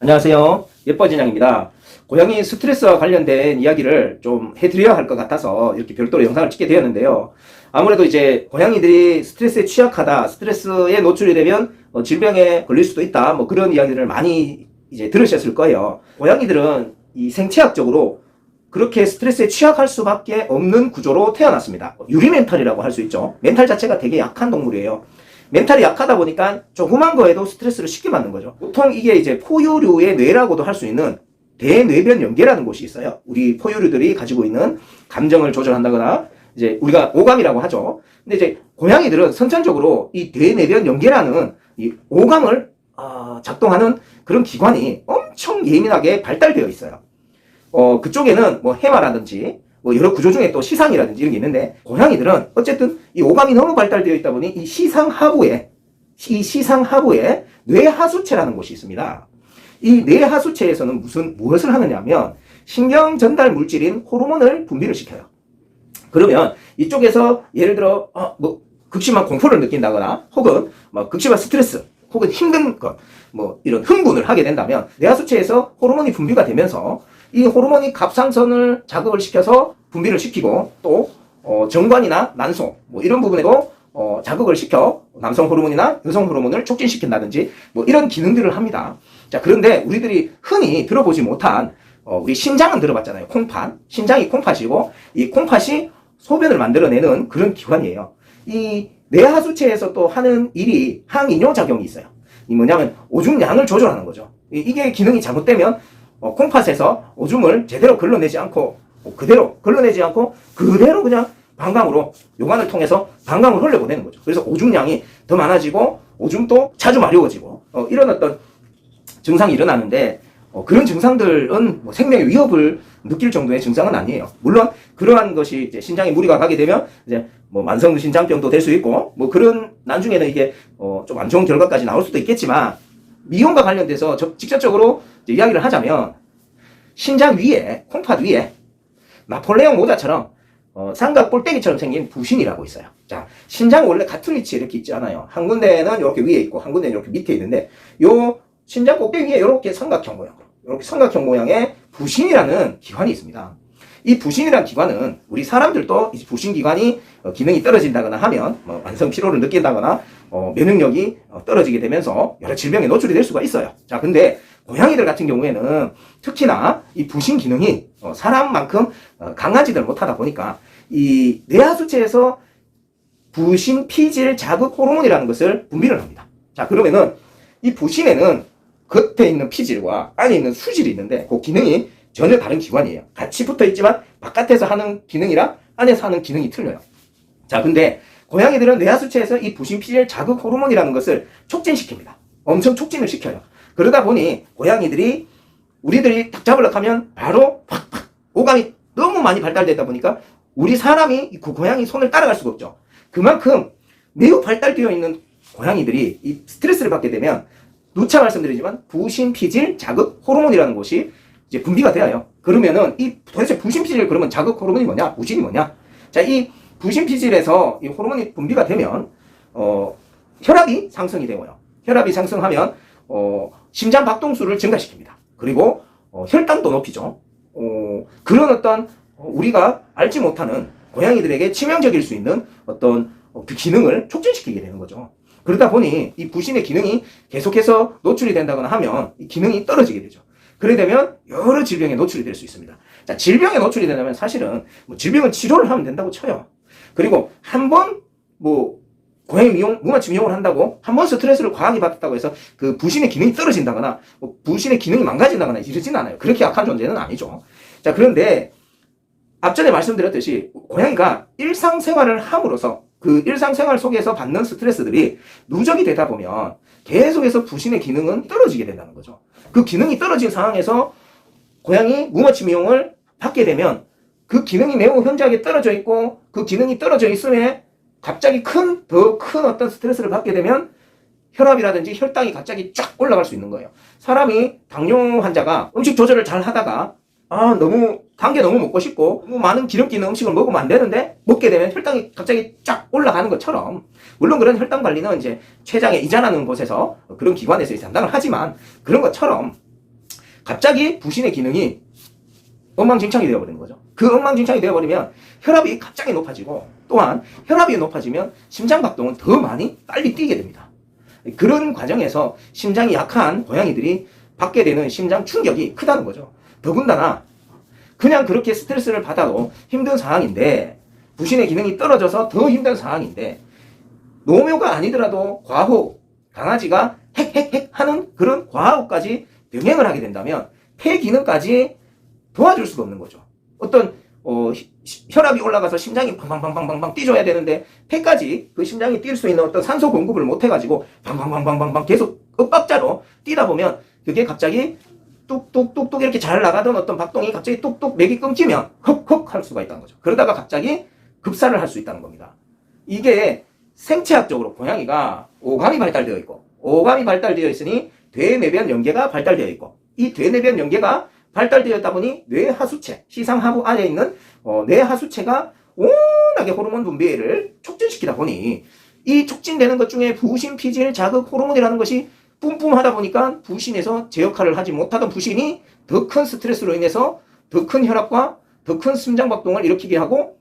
안녕하세요. 예뻐진양입니다. 고양이 스트레스와 관련된 이야기를 좀 해드려야 할 것 같아서 이렇게 별도로 영상을 찍게 되었는데요. 아무래도 이제 고양이들이 스트레스에 취약하다, 스트레스에 노출이 되면 질병에 걸릴 수도 있다, 뭐 그런 이야기를 많이 이제 들으셨을 거예요. 고양이들은 이 생체학적으로 그렇게 스트레스에 취약할 수밖에 없는 구조로 태어났습니다. 유리 멘탈이라고 할 수 있죠. 멘탈 자체가 되게 약한 동물이에요. 멘탈이 약하다 보니까 조그만 거에도 스트레스를 쉽게 받는 거죠. 보통 이게 이제 포유류의 뇌라고도 할 수 있는 대뇌변 연계라는 곳이 있어요. 우리 포유류들이 가지고 있는 감정을 조절한다거나 이제 우리가 오감이라고 하죠. 근데 이제 고양이들은 선천적으로 이 대뇌변 연계라는 이 오감을 작동하는 그런 기관이 엄청 예민하게 발달되어 있어요. 그쪽에는 뭐 해마라든지 뭐 여러 구조 중에 또 시상이라든지 이런 게 있는데, 고양이들은 어쨌든 이 오감이 너무 발달되어 있다 보니 이 시상 하부에 뇌하수체라는 곳이 있습니다. 이 뇌하수체에서는 무엇을 하느냐 하면 신경 전달 물질인 호르몬을 분비를 시켜요. 그러면 이쪽에서 예를 들어 뭐 극심한 공포를 느낀다거나 혹은 뭐 극심한 스트레스 혹은 힘든 것, 뭐 이런 흥분을 하게 된다면 뇌하수체에서 호르몬이 분비가 되면서 이 호르몬이 갑상선을 자극을 시켜서 분비를 시키고 또 정관이나 난소 뭐 이런 부분에도 자극을 시켜 남성 호르몬이나 여성 호르몬을 촉진시킨다든지 뭐 이런 기능들을 합니다. 자, 그런데 우리들이 흔히 들어보지 못한 우리 신장은 들어봤잖아요. 콩팥. 신장이 콩팥이고 이 콩팥이 소변을 만들어내는 그런 기관이에요. 이 뇌하수체에서 또 하는 일이 항이뇨 작용이 있어요. 이 뭐냐면 오줌량을 조절하는 거죠. 이게 기능이 잘못되면 콩팥에서 오줌을 제대로 걸러내지 않고 그대로 그냥 방광으로 요관을 통해서 방광을 흘려보내는 거죠. 그래서 오줌량이 더 많아지고 오줌도 자주 마려워지고 이런 어떤 증상이 일어나는데 그런 증상들은 뭐 생명의 위협을 느낄 정도의 증상은 아니에요. 물론 그러한 것이 이제 신장에 무리가 가게 되면 이제 뭐 만성 신장병도 될 수 있고 뭐 그런 나중에는 이게 좀 안 좋은 결과까지 나올 수도 있겠지만, 미용과 관련돼서 직접적으로 이야기를 하자면 신장 위에, 콩팥 위에 나폴레옹 모자처럼 삼각 꼴대기처럼 생긴 부신이라고 있어요. 자, 신장 원래 같은 위치에 이렇게 있지 않아요. 한 군데는 이렇게 위에 있고 한 군데는 이렇게 밑에 있는데 요 신장 꼭대기에 이렇게 삼각형 모양의 부신이라는 기관이 있습니다. 이 부신이라는 기관은 우리 사람들도 이 부신 기관이 기능이 떨어진다거나 하면 뭐 만성 피로를 느낀다거나 면역력이 떨어지게 되면서 여러 질병에 노출이 될 수가 있어요. 자, 근데 고양이들 같은 경우에는 특히나 이 부신 기능이 사람만큼 강하지들 못하다 보니까 이 뇌하수체에서 부신 피질 자극 호르몬이라는 것을 분비를 합니다. 자, 그러면은 이 부신에는 겉에 있는 피질과 안에 있는 수질이 있는데 그 기능이 전혀 다른 기관이에요. 같이 붙어 있지만 바깥에서 하는 기능이랑 안에서 하는 기능이 틀려요. 자, 근데 고양이들은 뇌하수체에서 이 부신 피질 자극 호르몬이라는 것을 촉진시킵니다. 엄청 촉진을 시켜요. 그러다 보니 고양이들이 우리들이 딱 잡으려고 하면 바로 팍팍 오감이 너무 많이 발달되다 보니까 우리 사람이 그 고양이 손을 따라갈 수가 없죠. 그만큼 매우 발달되어 있는 고양이들이 이 스트레스를 받게 되면 누차 말씀드리지만 부신 피질 자극 호르몬이라는 것이 이제 분비가 되어요. 그러면은 이 도대체 부신 피질 그러면 자극 호르몬이 뭐냐? 부신이 뭐냐? 자, 이 부신 피질에서 이 호르몬이 분비가 되면 혈압이 상승이 되고요. 혈압이 상승하면 심장 박동수를 증가시킵니다. 그리고 혈당도 높이죠. 그런 어떤 우리가 알지 못하는 고양이들에게 치명적일 수 있는 어떤 그 기능을 촉진시키게 되는 거죠. 그러다 보니 이 부신의 기능이 계속해서 노출이 된다거나 하면 이 기능이 떨어지게 되죠. 그래 되면 여러 질병에 노출이 될 수 있습니다. 자, 질병에 노출이 되려면 사실은 뭐 질병은 치료를 하면 된다고 쳐요. 그리고 한번 뭐 고양이 무마취 미용을 한다고 한 번 스트레스를 과하게 받았다고 해서 그 부신의 기능이 떨어진다거나 뭐 부신의 기능이 망가진다거나 이러진 않아요. 그렇게 약한 존재는 아니죠. 자, 그런데 앞전에 말씀드렸듯이 고양이가 일상생활을 함으로써 그 일상생활 속에서 받는 스트레스들이 누적이 되다 보면 계속해서 부신의 기능은 떨어지게 된다는 거죠. 그 기능이 떨어진 상황에서 고양이 무마취 미용을 받게 되면 그 기능이 매우 현저하게 떨어져 있고 그 기능이 떨어져 있음에 갑자기 더 큰 어떤 스트레스를 받게 되면 혈압이라든지 혈당이 갑자기 쫙 올라갈 수 있는 거예요. 사람이 당뇨 환자가 음식 조절을 잘 하다가 단 게 너무 먹고 싶고 너무 많은 기름기 있는 음식을 먹으면 안 되는데 먹게 되면 혈당이 갑자기 쫙 올라가는 것처럼, 물론 그런 혈당 관리는 이제 췌장에 이자라는 곳에서 그런 기관에서 담당을 하지만 그런 것처럼 갑자기 부신의 기능이 엉망진창이 되어버리는 거죠. 그 엉망진창이 되어버리면 혈압이 갑자기 높아지고, 또한 혈압이 높아지면 심장박동은 더 많이 빨리 뛰게 됩니다. 그런 과정에서 심장이 약한 고양이들이 받게 되는 심장 충격이 크다는 거죠. 더군다나 그냥 그렇게 스트레스를 받아도 힘든 상황인데, 부신의 기능이 떨어져서 더 힘든 상황인데, 노묘가 아니더라도 과호흡, 강아지가 헥헥헥 하는 그런 과호흡까지 병행을 하게 된다면 폐 기능까지 도와줄 수가 없는 거죠. 어떤 혈압이 올라가서 심장이 팡팡팡팡팡 뛰줘야 되는데 폐까지 그 심장이 뛸 수 있는 어떤 산소 공급을 못 해가지고 팡팡팡팡팡 계속 엇박자로 뛰다 보면 그게 갑자기 뚝뚝뚝뚝 이렇게 잘 나가던 어떤 박동이 갑자기 뚝뚝 맥이 끊기면 헉헉 할 수가 있다는 거죠. 그러다가 갑자기 급사를 할 수 있다는 겁니다. 이게 생체학적으로 고양이가 오감이 발달되어 있고, 오감이 발달되어 있으니 뇌내변 연계가 발달되어 있고, 이 뇌내변 연계가 발달되어 있다 보니 뇌하수체, 시상하부 안에 있는 뇌하수체가 워낙에 호르몬 분비를 촉진시키다 보니 이 촉진되는 것 중에 부신, 피질, 자극, 호르몬이라는 것이 뿜뿜하다 보니까 부신에서 제 역할을 하지 못하던 부신이 더 큰 스트레스로 인해서 더 큰 혈압과 더 큰 심장박동을 일으키게 하고,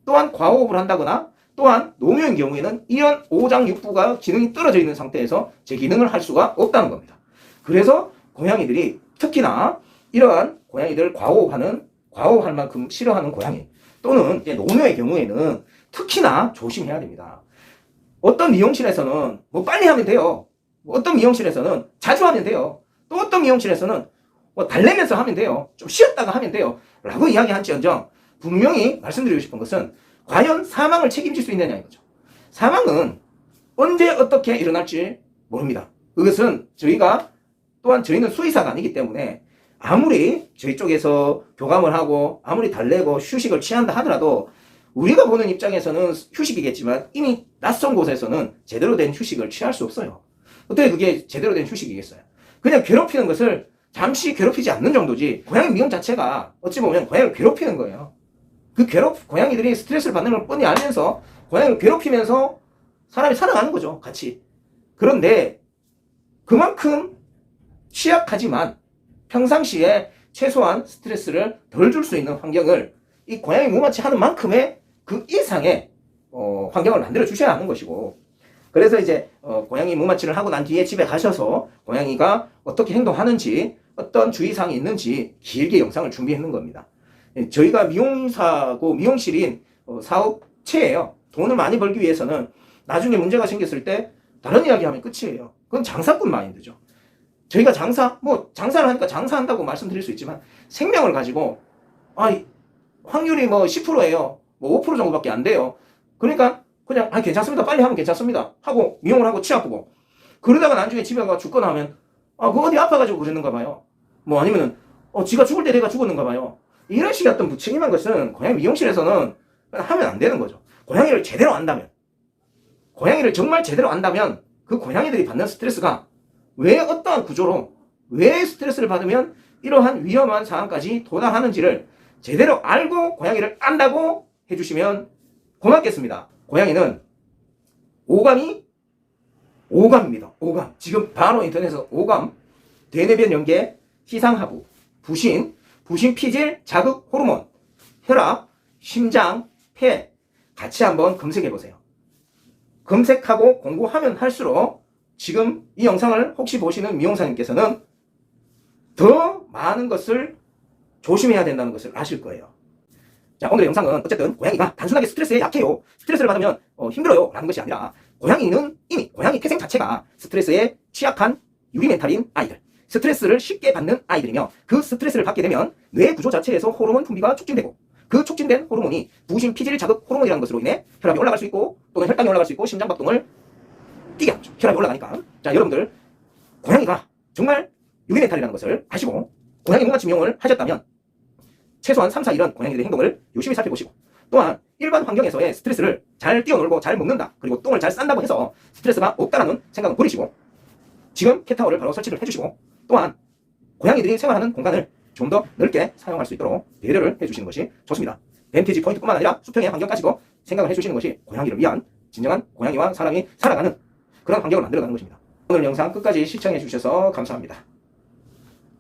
또한 과호흡을 한다거나, 또한 노묘인 경우에는 이런 오장육부가 기능이 떨어져 있는 상태에서 제 기능을 할 수가 없다는 겁니다. 그래서 고양이들이 특히나 이러한 고양이들 과호흡할 만큼 싫어하는 고양이, 또는 이제 노묘의 경우에는 특히나 조심해야 됩니다. 어떤 미용실에서는 뭐 빨리 하면 돼요. 어떤 미용실에서는 자주 하면 돼요. 또 어떤 미용실에서는 뭐 달래면서 하면 돼요. 좀 쉬었다가 하면 돼요. 라고 이야기할지언정 분명히 말씀드리고 싶은 것은 과연 사망을 책임질 수 있느냐 이거죠. 사망은 언제 어떻게 일어날지 모릅니다. 그것은 저희는 수의사가 아니기 때문에 아무리 저희 쪽에서 교감을 하고 아무리 달래고 휴식을 취한다 하더라도 우리가 보는 입장에서는 휴식이겠지만 이미 낯선 곳에서는 제대로 된 휴식을 취할 수 없어요. 어떻게 그게 제대로 된 휴식이겠어요? 그냥 괴롭히는 것을 잠시 괴롭히지 않는 정도지, 고양이 미용 자체가 어찌 보면 고양이를 괴롭히는 거예요. 고양이들이 스트레스를 받는 걸 뻔히 알면서 고양이를 괴롭히면서 사람이 살아가는 거죠, 같이. 그런데 그만큼 취약하지만 평상시에 최소한 스트레스를 덜 줄 수 있는 환경을 이 고양이 무마취 하는 만큼의 그 이상의 환경을 만들어 주셔야 하는 것이고, 그래서 이제 고양이 무마취를 하고 난 뒤에 집에 가셔서 고양이가 어떻게 행동하는지, 어떤 주의사항이 있는지 길게 영상을 준비했는 겁니다. 저희가 미용사고 미용실인 사업체예요. 돈을 많이 벌기 위해서는 나중에 문제가 생겼을 때 다른 이야기 하면 끝이에요. 그건 장사꾼 마인드죠. 저희가 장사를 하니까 장사한다고 말씀드릴 수 있지만 생명을 가지고 확률이 10%예요. 5% 정도밖에 안 돼요. 그러니까 그냥 괜찮습니다. 빨리 하면 괜찮습니다. 하고 미용을 하고 치 아프고, 그러다가 나중에 집에 가서 죽거나 하면 그거 어디 아파가지고 그러는가 봐요. 아니면은 지가 죽을 때 내가 죽었는가 봐요. 이런 식의 어떤 무책임한 것은 고양이 미용실에서는 하면 안 되는 거죠. 고양이를 정말 제대로 안다면 그 고양이들이 받는 스트레스가 왜 어떠한 구조로 왜 스트레스를 받으면 이러한 위험한 상황까지 도달하는지를 제대로 알고 고양이를 안다고 해주시면 고맙겠습니다. 고양이는 오감입니다. 오감. 지금 바로 인터넷에서 오감, 뇌내변 연계, 시상하부, 부신 피질, 자극, 호르몬, 혈압, 심장, 폐 같이 한번 검색해보세요. 검색하고 공부하면 할수록 지금 이 영상을 혹시 보시는 미용사님께서는 더 많은 것을 조심해야 된다는 것을 아실 거예요. 자, 오늘의 영상은 어쨌든 고양이가 단순하게 스트레스에 약해요, 스트레스를 받으면 힘들어요 라는 것이 아니라, 고양이는 이미 고양이 태생 자체가 스트레스에 취약한 유리멘탈인 아이들, 스트레스를 쉽게 받는 아이들이며, 그 스트레스를 받게 되면 뇌 구조 자체에서 호르몬 분비가 촉진되고, 그 촉진된 호르몬이 부신, 피질, 자극 호르몬이라는 것으로 인해 혈압이 올라갈 수 있고, 또는 혈당이 올라갈 수 있고, 심장박동을 뛰게 하죠. 혈압이 올라가니까. 자, 여러분들 고양이가 정말 유리멘탈이라는 것을 아시고 고양이 무마취 미용을 하셨다면 최소한 3, 4 이런 고양이들의 행동을 유심히 살펴보시고, 또한 일반 환경에서의 스트레스를 잘 뛰어놀고 잘 먹는다, 그리고 똥을 잘 싼다고 해서 스트레스가 없다라는 생각은 버리시고 지금 캣타워를 바로 설치를 해주시고, 또한 고양이들이 생활하는 공간을 좀 더 넓게 사용할 수 있도록 배려를 해주시는 것이 좋습니다. 벤티지 포인트뿐만 아니라 수평의 환경까지도 생각을 해주시는 것이 고양이를 위한 진정한 고양이와 사람이 살아가는 그런 환경을 만들어가는 것입니다. 오늘 영상 끝까지 시청해 주셔서 감사합니다.